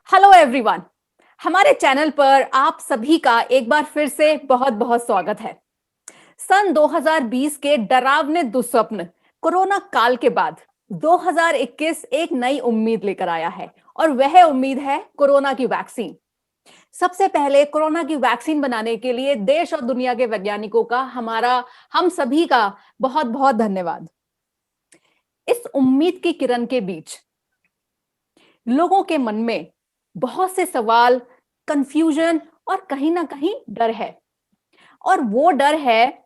Hello everyone. हमारे channel पर आप सभी का एक बार फिर से बहुत बहुत स्वागत है। सन 2020 के डरावने दुस्वप्न कोरोना काल के बाद 2021 एक नई उम्मीद लेकर आया है और वह उम्मीद है कोरोना की वैक्सीन। सबसे पहले कोरोना की वैक्सीन बनाने के लिए देश और दुनिया के वैज्ञानिकों का हम सभी का बहुत बहुत धन्यवाद। इस उम्मीद की किरण के बीच लोगों के मन में बहुत से सवाल, कंफ्यूजन और कहीं ना कहीं डर है। और वो डर है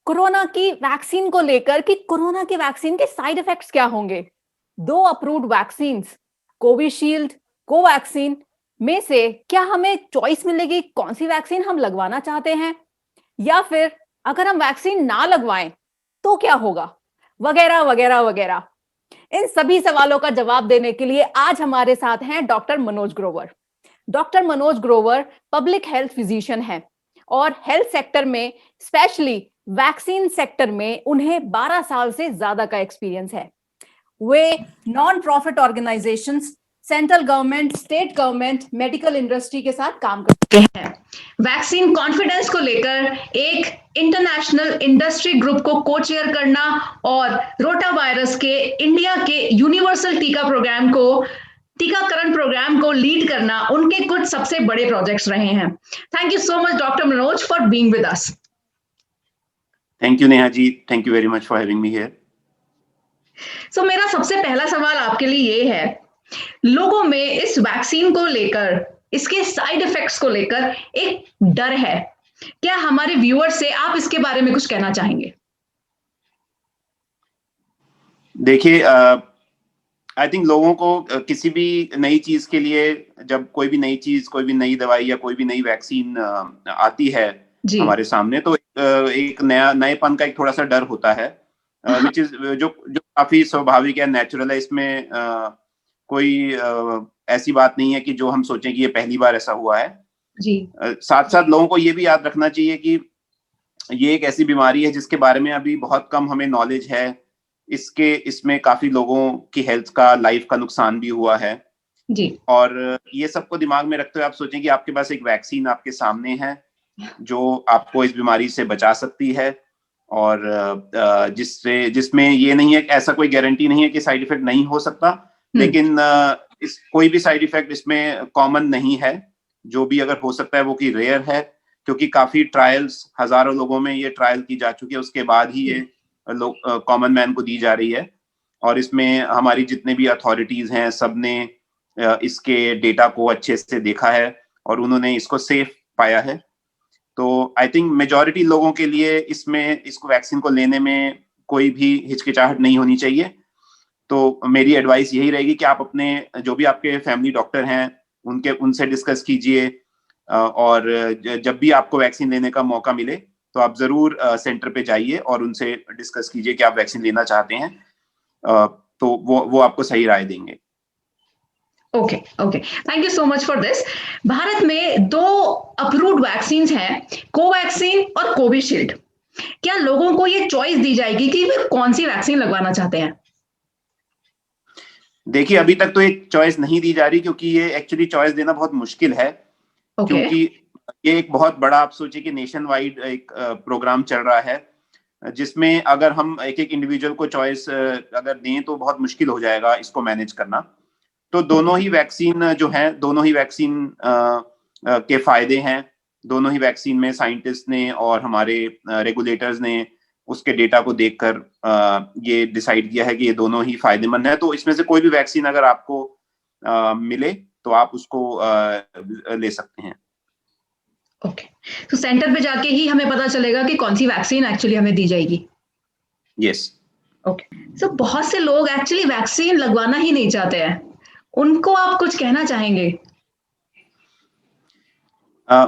कोरोना की वैक्सीन को लेकर कि कोरोना की वैक्सीन के साइड इफेक्ट्स क्या होंगे। दो अप्रूव्ड वैक्सीन, कोविशील्ड, कोवैक्सीन में से क्या हमें चॉइस मिलेगी कौन सी वैक्सीन हम लगवाना चाहते हैं, या फिर अगर हम वैक्सीन ना लगवाएं तो क्या होगा, वगैरह वगैरह वगैरह। इन सभी सवालों का जवाब देने के लिए आज हमारे साथ हैं doctor Manoj Grover. Doctor Manoj Grover public health physician हैं और हेल्थ सेक्टर में, स्पेशली वैक्सीन सेक्टर में, उन्हें 12 साल से ज्यादा का एक्सपीरियंस है। वे non profit organisations, central government, state government, medical industry के साथ काम करते हैं। वैक्सीन कॉन्फिडेंस को लेकर एक इंटरनेशनल इंडस्ट्री ग्रुप को को चेयर करना और रोटा वायरस के इंडिया के यूनिवर्सल टीकाकरण प्रोग्राम को लीड करना उनके कुछ सबसे बड़े प्रोजेक्ट्स रहे हैं। Thank you so much doctor Manoj for being with us. Thank you Neha ji, thank you very much for having me here. So मेरा सबसे पहला सवाल आपके लिए ये है, लोगों में इस वैक्सीन को लेकर, इसके साइड इफेक्ट्स को लेकर एक डर है। क्या हमारे व्यूअर्स से आप इसके बारे में कुछ कहना चाहेंगे? देखिए, आई थिंक लोगों को किसी भी नई चीज के लिए, जब कोई भी नई चीज, कोई भी नई दवाई या कोई भी नई वैक्सीन आती है हमारे सामने, तो एक नएपन का एक थोड़ा सा डर होता है, विच इज जो काफी स्वाभाविक है, नेचुरल है। इसमें कोई ऐसी बात नहीं है कि जो हम सोचें कि ये पहली बार ऐसा हुआ है। साथ साथ लोगों को ये भी याद रखना चाहिए कि ये एक ऐसी बीमारी है जिसके बारे में अभी बहुत कम हमें नॉलेज है। इसमें काफी लोगों की हेल्थ का, लाइफ का नुकसान भी हुआ है जी। और ये सबको दिमाग में रखते हुए आप सोचें कि आपके पास एक वैक्सीन आपके सामने है जो आपको इस बीमारी से बचा सकती है, और जिसमें ये नहीं है, ऐसा कोई गारंटी नहीं है कि साइड इफेक्ट नहीं हो सकता, लेकिन कोई भी साइड इफेक्ट इसमें कॉमन नहीं है। जो भी अगर हो सकता है वो कि रेयर है, क्योंकि काफी ट्रायल्स, हजारों लोगों में ये ट्रायल की जा चुकी है, उसके बाद ही ये कॉमन मैन को दी जा रही है। और इसमें हमारी जितने भी अथॉरिटीज हैं, सबने इसके डेटा को अच्छे से देखा है और उन्होंने इसको सेफ पाया है। तो आई थिंक मेजॉरिटी लोगों के लिए इसको वैक्सीन को लेने में कोई भी हिचकिचाहट नहीं होनी चाहिए। तो मेरी एडवाइस यही रहेगी कि आप अपने, जो भी आपके फैमिली डॉक्टर हैं, उनसे डिस्कस कीजिए, और जब भी आपको वैक्सीन लेने का मौका मिले तो आप जरूर सेंटर पे जाइए और उनसे डिस्कस कीजिए कि आप वैक्सीन लेना चाहते हैं, तो वो आपको सही राय देंगे। Okay, thank you so much for this. Bharat में दो अप्रूव्ड वैक्सीन हैं, कोवैक्सीन और कोविशील्ड। क्या लोगों को ये चॉइस दी जाएगी कि वे कौन सी वैक्सीन लगवाना चाहते हैं? देखिए, अभी तक तो एक चॉइस नहीं दी जा रही, क्योंकि ये एक्चुअली चॉइस देना बहुत मुश्किल है। क्योंकि ये एक बहुत बड़ा, आप सोचिए कि नेशन वाइड एक प्रोग्राम चल रहा है, जिसमें अगर हम एक एक इंडिविजुअल को चॉइस अगर दें तो बहुत मुश्किल हो जाएगा इसको मैनेज करना। तो दोनों ही वैक्सीन जो हैं, दोनों ही वैक्सीन के फायदे हैं। दोनों ही वैक्सीन में साइंटिस्ट ने और हमारे रेगुलेटर्स ने उसके डेटा को देखकर ये डिसाइड किया है कि ये दोनों ही फायदेमंद है। तो इसमें से कोई भी वैक्सीन अगर आपको मिले तो आप उसको ले सकते हैं। ओके, तो सेंटर पे जाके ही हमें पता चलेगा कि कौन सी वैक्सीन एक्चुअली हमें दी जाएगी। यस। ओके, सो बहुत से लोग एक्चुअली वैक्सीन लगवाना ही नहीं चाहते हैं, उनको आप कुछ कहना चाहेंगे?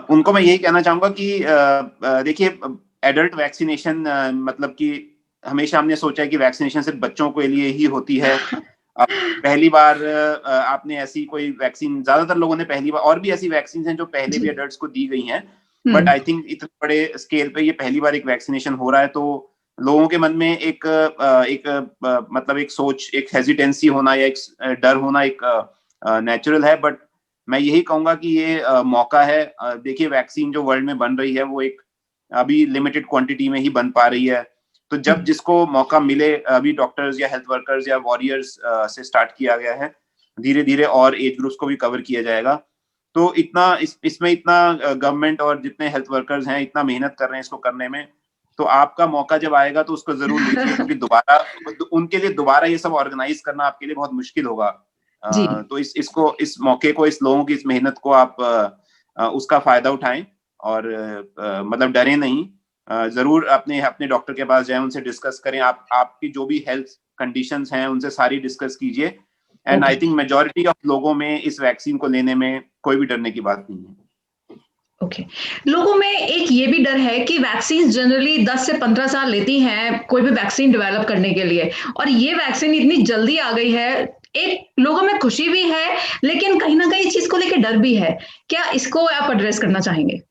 उनको मैं यही कहना चाहूंगा कि देखिए, एडल्ट वैक्सीनेशन, मतलब कि हमेशा हमने सोचा है कि वैक्सीनेशन सिर्फ बच्चों के लिए ही होती है। पहली बार आपने ऐसी कोई वैक्सीन, ज्यादातर लोगों ने पहली बार, और भी ऐसी वैक्सीन हैं जो पहले भी एडल्ट्स को दी गई हैं, बट आई थिंक इतने बड़े स्केल पे ये पहली बार एक वैक्सीनेशन हो रहा है, तो लोगों के मन में मतलब एक सोच, एक हेजिटेंसी होना या एक डर होना एक नेचुरल है। बट मैं यही कहूंगा कि ये मौका है। देखिए वैक्सीन जो वर्ल्ड में बन रही है वो एक अभी लिमिटेड क्वांटिटी में ही बन पा रही है, तो जब जिसको मौका मिले, अभी डॉक्टर्स या हेल्थ वर्कर्स या वॉरियर्स से स्टार्ट किया गया है, धीरे धीरे और एज ग्रुप्स को भी कवर किया जाएगा। तो इतना इसमें इतना गवर्नमेंट और जितने हेल्थ वर्कर्स हैं इतना मेहनत कर रहे हैं इसको करने में, तो आपका मौका जब आएगा तो उसको जरूर लीजिए, क्योंकि दोबारा उनके लिए दोबारा ये सब ऑर्गेनाइज करना आपके लिए बहुत मुश्किल होगा। तो इस मौके को, इस लोगों की इस मेहनत को आप उसका फायदा उठाएं और मतलब डरे नहीं, जरूर अपने अपने डॉक्टर के पास जाएं, उनसे डिस्कस करें, आपकी जो भी हेल्थ कंडीशंस हैं उनसे सारी डिस्कस कीजिए। And I think majority of लोगों में इस वैक्सीन को लेने में कोई भी डरने की बात नहीं है। ओके लोगों में एक ये भी डर है कि वैक्सीन जनरली 10 से 15 साल लेती हैं कोई भी वैक्सीन डेवलप करने के लिए, और ये वैक्सीन इतनी जल्दी आ गई है। एक लोगों में खुशी भी है, लेकिन कहीं ना कहीं इस चीज को लेकर डर भी है। क्या इसको आप एड्रेस करना चाहेंगे?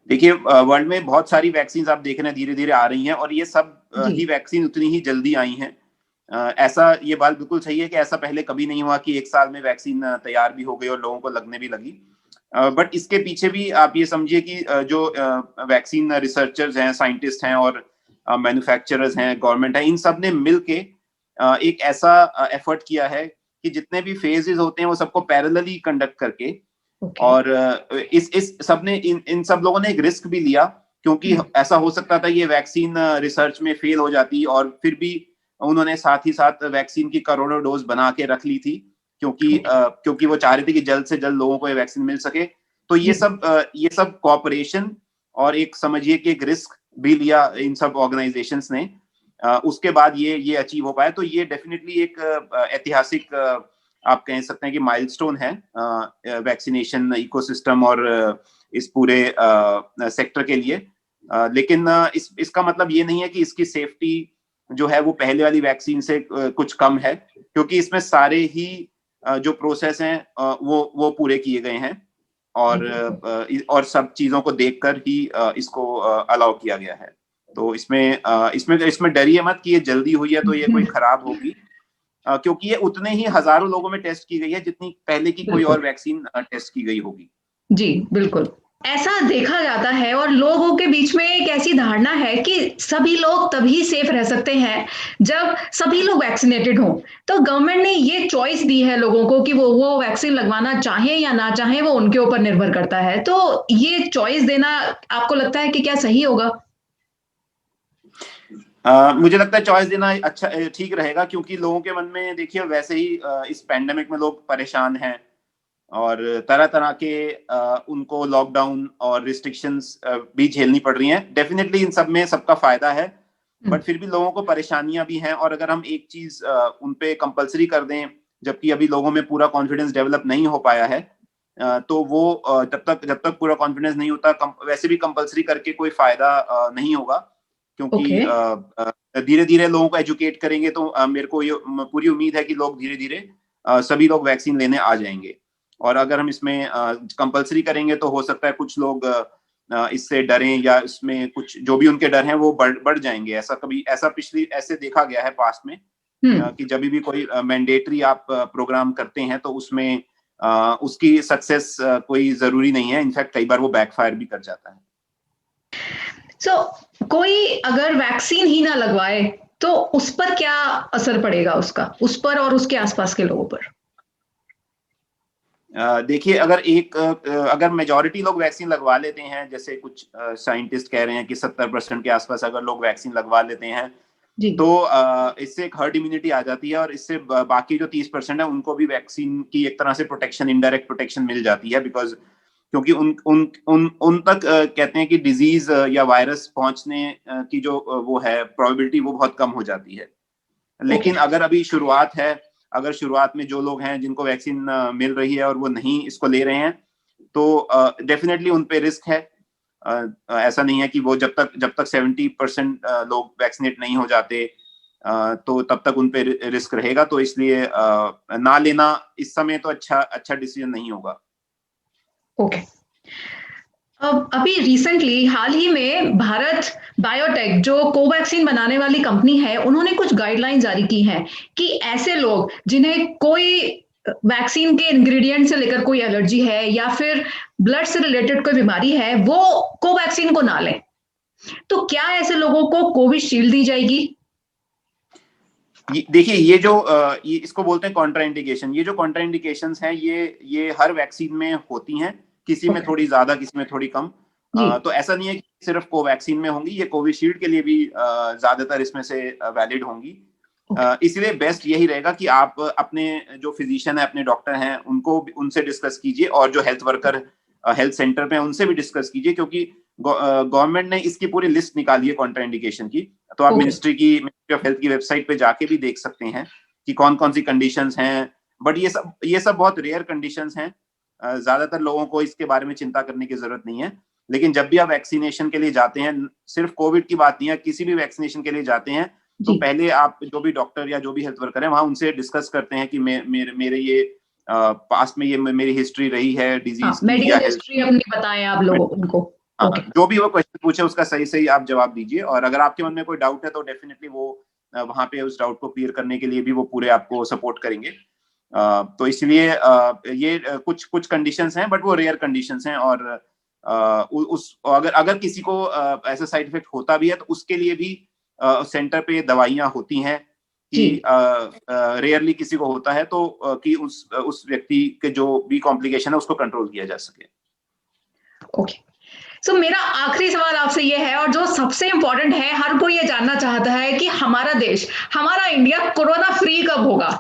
देखिए वर्ल्ड में बहुत सारी वैक्सीन आप देख रहे हैं धीरे धीरे आ रही हैं, और ये सब ही वैक्सीन उतनी ही जल्दी आई हैं। ऐसा ये बात बिल्कुल सही है कि ऐसा पहले कभी नहीं हुआ कि एक साल में वैक्सीन तैयार भी हो गई और लोगों को लगने भी लगी। बट इसके पीछे भी आप ये समझिए कि जो वैक्सीन रिसर्चर्स हैं, साइंटिस्ट हैं और मैन्युफैक्चरर्स हैं, गवर्नमेंट है, इन सब ने मिलके एक ऐसा एफर्ट किया है कि जितने भी फेजेस होते हैं वो सबको पैरेलली कंडक्ट करके और इस सब ने इन सब लोगों ने एक रिस्क भी लिया, क्योंकि ऐसा हो सकता था ये वैक्सीन रिसर्च में फेल हो जाती, और फिर भी उन्होंने साथ ही साथ वैक्सीन की करोड़ों डोज बना के रख ली थी, क्योंकि वो चाह रहे थे कि जल्द से जल्द लोगों को ये वैक्सीन मिल सके। तो ये सब कोऑपरेशन और एक समझिए कि एक रिस्क भी लिया इन सब ऑर्गेनाइजेशंस ने, उसके बाद ये अचीव हो पाया। तो ये डेफिनेटली एक ऐतिहासिक आप कह सकते हैं कि माइलस्टोन है वैक्सीनेशन इकोसिस्टम और इस पूरे सेक्टर के लिए। लेकिन इसका मतलब ये नहीं है कि इसकी सेफ्टी जो है वो पहले वाली वैक्सीन से कुछ कम है, क्योंकि इसमें सारे ही जो प्रोसेस हैं वो पूरे किए गए हैं, और सब चीजों को देखकर ही इसको अलाउ किया गया है। तो इसमें डरिए मत कि ये जल्दी हुई है तो ये कोई खराब होगी, क्योंकि ये उतने ही हजारों लोगों में टेस्ट की गई है जितनी पहले की कोई और वैक्सीन टेस्ट की गई होगी। जी बिल्कुल, ऐसा देखा जाता है और लोगों के बीच में एक ऐसी धारणा है कि सभी लोग तभी सेफ रह सकते हैं जब सभी लोग वैक्सीनेटेड हों। तो गवर्नमेंट ने ये चॉइस दी है लोगों को कि वो वैक्सीन लगवाना चाहे या ना चाहे, वो उनके ऊपर निर्भर करता है। तो ये चॉइस देना आपको लगता है कि क्या सही होगा? मुझे लगता है चॉइस देना अच्छा ठीक रहेगा, क्योंकि लोगों के मन में देखिए वैसे ही इस पैंडेमिक में लोग परेशान हैं और तरह तरह के उनको लॉकडाउन और रिस्ट्रिक्शंस भी झेलनी पड़ रही हैं। डेफिनेटली इन सब में सबका फायदा है, बट फिर भी लोगों को परेशानियां भी हैं, और अगर हम एक चीज उन पे कंपलसरी कर दें जबकि अभी लोगों में पूरा कॉन्फिडेंस डेवलप नहीं हो पाया है, तो वो जब तक पूरा कॉन्फिडेंस नहीं होता वैसे भी कंपलसरी करके कोई फायदा नहीं होगा, क्योंकि धीरे धीरे लोगों को एजुकेट करेंगे तो मेरे को ये पूरी उम्मीद है कि लोग धीरे धीरे सभी लोग वैक्सीन लेने आ जाएंगे। और अगर हम इसमें कंपलसरी करेंगे तो हो सकता है कुछ लोग इससे डरें या इसमें कुछ जो भी उनके डर हैं वो बढ़ जाएंगे। ऐसे देखा गया है पास्ट में कि जब भी कोई मैंडेटरी आप प्रोग्राम करते हैं तो उसमें उसकी सक्सेस कोई जरूरी नहीं है, इनफैक्ट कई बार वो बैकफायर भी कर जाता है। कोई अगर वैक्सीन ही ना लगवाए तो उस पर क्या असर पड़ेगा, उस पर और उसके आसपास के लोगों पर? देखिए अगर मेजॉरिटी लोग वैक्सीन लगवा लेते हैं, जैसे कुछ साइंटिस्ट कह रहे हैं कि 70% के आसपास अगर लोग वैक्सीन लगवा लेते हैं तो इससे एक हर्ड इम्यूनिटी आ जाती है, और इससे बाकी जो 30% है उनको भी वैक्सीन की एक तरह से प्रोटेक्शन, इनडायरेक्ट प्रोटेक्शन मिल जाती है, बिकॉज क्योंकि उन तक कहते हैं कि डिजीज या वायरस पहुंचने की जो वो है प्रोबेबिलिटी वो बहुत कम हो जाती है। लेकिन अगर अभी शुरुआत है, अगर शुरुआत में जो लोग हैं जिनको वैक्सीन मिल रही है और वो नहीं इसको ले रहे हैं, तो डेफिनेटली उन पे रिस्क है। ऐसा नहीं है कि वो जब तक 70% लोग वैक्सीनेट नहीं हो जाते तो तब तक उन पे रिस्क रहेगा। तो इसलिए ना लेना इस समय तो अच्छा डिसीजन नहीं होगा। ओके अभी रिसेंटली हाल ही में भारत बायोटेक जो कोवैक्सीन बनाने वाली कंपनी है, उन्होंने कुछ गाइडलाइन जारी की हैं कि ऐसे लोग जिन्हें कोई वैक्सीन के इंग्रेडिएंट से लेकर कोई एलर्जी है या फिर ब्लड से रिलेटेड कोई बीमारी है, वो कोवैक्सीन को ना लें। तो क्या ऐसे लोगों को कोविशील्ड दी जाएगी? देखिए, ये इसको बोलते हैं कॉन्ट्राइंडिकेशन। ये जो कॉन्ट्राइंडिकेशंस हैं, ये हर वैक्सीन में होती हैं, किसी में थोड़ी ज्यादा, किसी में थोड़ी कम। तो ऐसा नहीं है कि सिर्फ कोवैक्सीन में होंगी, ये कोविशील्ड के लिए भी ज्यादातर इसमें से वैलिड होंगी। इसलिए बेस्ट यही रहेगा कि आप अपने जो फिजिशियन है, अपने डॉक्टर हैं, उनसे डिस्कस कीजिए, और जो हेल्थ वर्कर हेल्थ सेंटर पे उनसे भी डिस्कस कीजिए, क्योंकि गवर्नमेंट ने इसकी पूरी लिस्ट निकाली है कॉन्ट्राइंडिकेशन की। तो आप मिनिस्ट्री ऑफ हेल्थ की वेबसाइट पे जाके भी देख सकते हैं कि कौन कौन सी कंडीशंस हैं। बट ये सब बहुत रेयर कंडीशंस हैं, ज्यादातर लोगों को इसके बारे में चिंता करने की जरूरत नहीं है। लेकिन जब भी आप वैक्सीनेशन के लिए जाते हैं, सिर्फ कोविड की बात नहीं है, किसी भी वैक्सीनेशन के लिए जाते हैं, तो पहले आप जो भी डॉक्टर या जो भी हेल्थ वर्कर है, वहां उनसे डिस्कस करते हैं कि मेरे ये पास्ट में ये मेरी हिस्ट्री रही है डिजीज की, मेडिकल हिस्ट्री अपनी बताएं आप लोगों उनको। जो भी वो क्वेश्चन पूछे उसका सही आप जवाब दीजिए, और अगर आपके मन में कोई डाउट है तो डेफिनेटली वो वहां पे उस डाउट को क्लियर करने के लिए भी वो पूरे आपको सपोर्ट करेंगे। तो इसलिए ये कुछ कंडीशंस हैं, बट वो रेयर कंडीशंस हैं, और अगर किसी को ऐसा साइड इफेक्ट होता भी है तो उसके लिए भी सेंटर पे दवाइयां होती हैं कि रेयरली किसी को होता है तो कि उस व्यक्ति के जो भी कॉम्प्लिकेशन है उसको कंट्रोल किया जा सके। ओके, सो मेरा आखिरी सवाल आपसे ये है, और जो सबसे इंपॉर्टेंट है, हर कोई ये जानना चाहता है कि हमारा देश, हमारा इंडिया कोरोना फ्री कब होगा?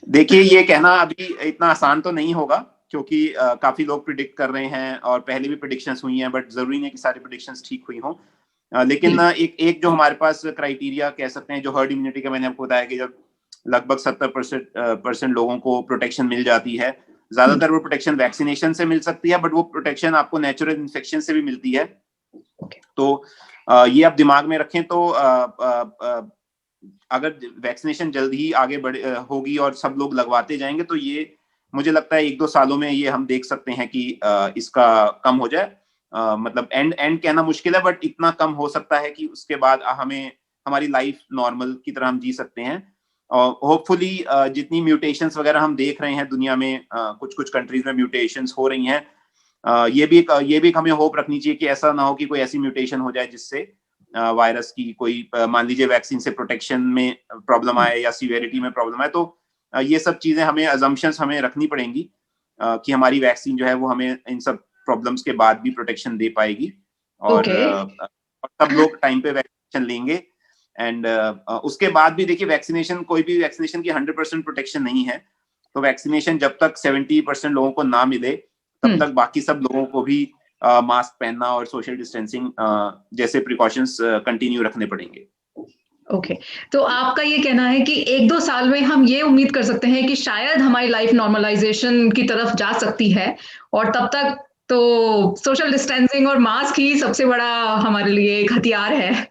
देखिए, ये कहना अभी इतना आसान तो नहीं होगा, क्योंकि काफी लोग प्रिडिक्ट कर रहे हैं, और पहले भी प्रिडिक्शंस हुई हैं, बट जरूरी नहीं कि सारी प्रिडिक्शंस ठीक हुई हों। लेकिन एक जो हमारे पास क्राइटेरिया कह सकते हैं, जो हर्ड इम्यूनिटी का मैंने आपको बताया कि जब लगभग 70% लोगों को प्रोटेक्शन मिल जाती है, ज्यादातर वो प्रोटेक्शन वैक्सीनेशन से मिल सकती है, बट वो प्रोटेक्शन आपको नेचुरल इन्फेक्शन से भी मिलती है। तो ये आप दिमाग में रखें। तो अगर वैक्सीनेशन जल्द ही आगे होगी और सब लोग लगवाते जाएंगे, तो ये मुझे लगता है 1-2 सालों में ये हम देख सकते हैं कि इसका कम हो जाए। मतलब एंड कहना मुश्किल है, बट इतना कम हो सकता है कि उसके बाद हमारी लाइफ नॉर्मल की तरह हम जी सकते हैं। और होपफुली जितनी म्यूटेशंस वगैरह हम देख रहे हैं दुनिया में, कुछ कंट्रीज में म्यूटेशंस हो रही हैं, ये भी हमें होप रखनी चाहिए कि ऐसा ना हो कि कोई ऐसी म्यूटेशन हो जाए जिससे वायरस की कोई, मान लीजिए वैक्सीन से प्रोटेक्शन में प्रॉब्लम आए या सीवियरिटी में प्रॉब्लम आए। तो ये सब चीजें अजम्पशंस हमें रखनी पड़ेंगी कि हमारी वैक्सीन जो है वो हमें इन सब प्रॉब्लम्स के बाद भी प्रोटेक्शन दे पाएगी, और सब लोग टाइम पे वैक्सीनेशन लेंगे। एंड उसके बाद भी देखिए, कोई भी वैक्सीनेशन की 100% प्रोटेक्शन नहीं है। तो वैक्सीनेशन जब तक 70% लोगों को ना मिले, तब तक बाकी सब लोगों को भी मास्क पहनना और सोशल डिस्टेंसिंग जैसे प्रिकॉशंस कंटिन्यू रखने पड़ेंगे। ओके, तो आपका ये कहना है कि 1-2 साल में हम ये उम्मीद कर सकते हैं कि शायद हमारी लाइफ नॉर्मलाइजेशन की तरफ जा सकती है, और तब तक तो सोशल डिस्टेंसिंग और मास्क ही सबसे बड़ा हमारे लिए एक हथियार है।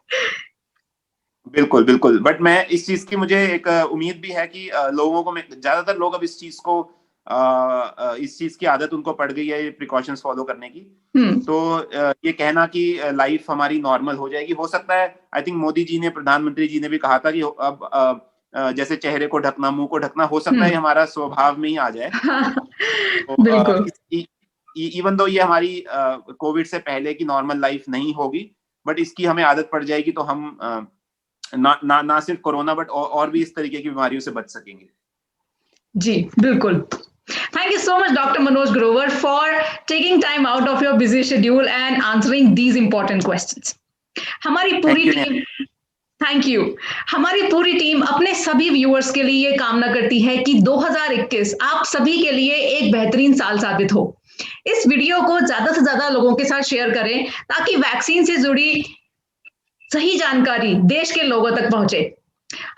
बिल्कुल। बट मैं इस चीज की, मुझे एक उम्मीद भी है कि लोगों को, ज्यादातर लोग अब इस चीज की आदत उनको पड़ गई है, ये प्रिकॉशंस फॉलो करने की। तो ये कहना कि लाइफ हमारी नॉर्मल हो जाएगी, हो सकता है। आई थिंक मोदी जी ने, प्रधानमंत्री जी ने भी कहा था कि अब जैसे चेहरे को ढकना, मुंह को ढकना, हो सकता है हमारा स्वभाव में ही आ जाए। तो इवन दो ये हमारी कोविड से पहले की नॉर्मल लाइफ नहीं होगी, बट इसकी हमें आदत पड़ जाएगी, तो हम ना सिर्फ कोरोना बट और भी इस तरीके की बीमारियों से बच सकेंगे। जी बिल्कुल। Thank you so much, Dr. Manoj Grover, for taking time out of your busy schedule and answering these important questions. हमारी पूरी टीम, थैंक यू। हमारी पूरी टीम अपने सभी व्यूअर्स के लिए ये कामना करती है कि 2021 आप सभी के लिए एक बेहतरीन साल साबित हो। इस वीडियो को ज्यादा से ज्यादा लोगों के साथ शेयर करें, ताकि वैक्सीन से जुड़ी सही जानकारी देश के लोगों तक पहुंचे।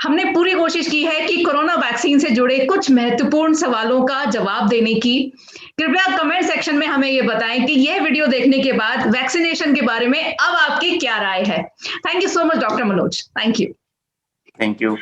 हमने पूरी कोशिश की है कि कोरोना वैक्सीन से जुड़े कुछ महत्वपूर्ण सवालों का जवाब देने की। कृपया कमेंट सेक्शन में हमें ये बताएं कि यह वीडियो देखने के बाद वैक्सीनेशन के बारे में अब आपकी क्या राय है। Thank you so much doctor Manoj. Thank you.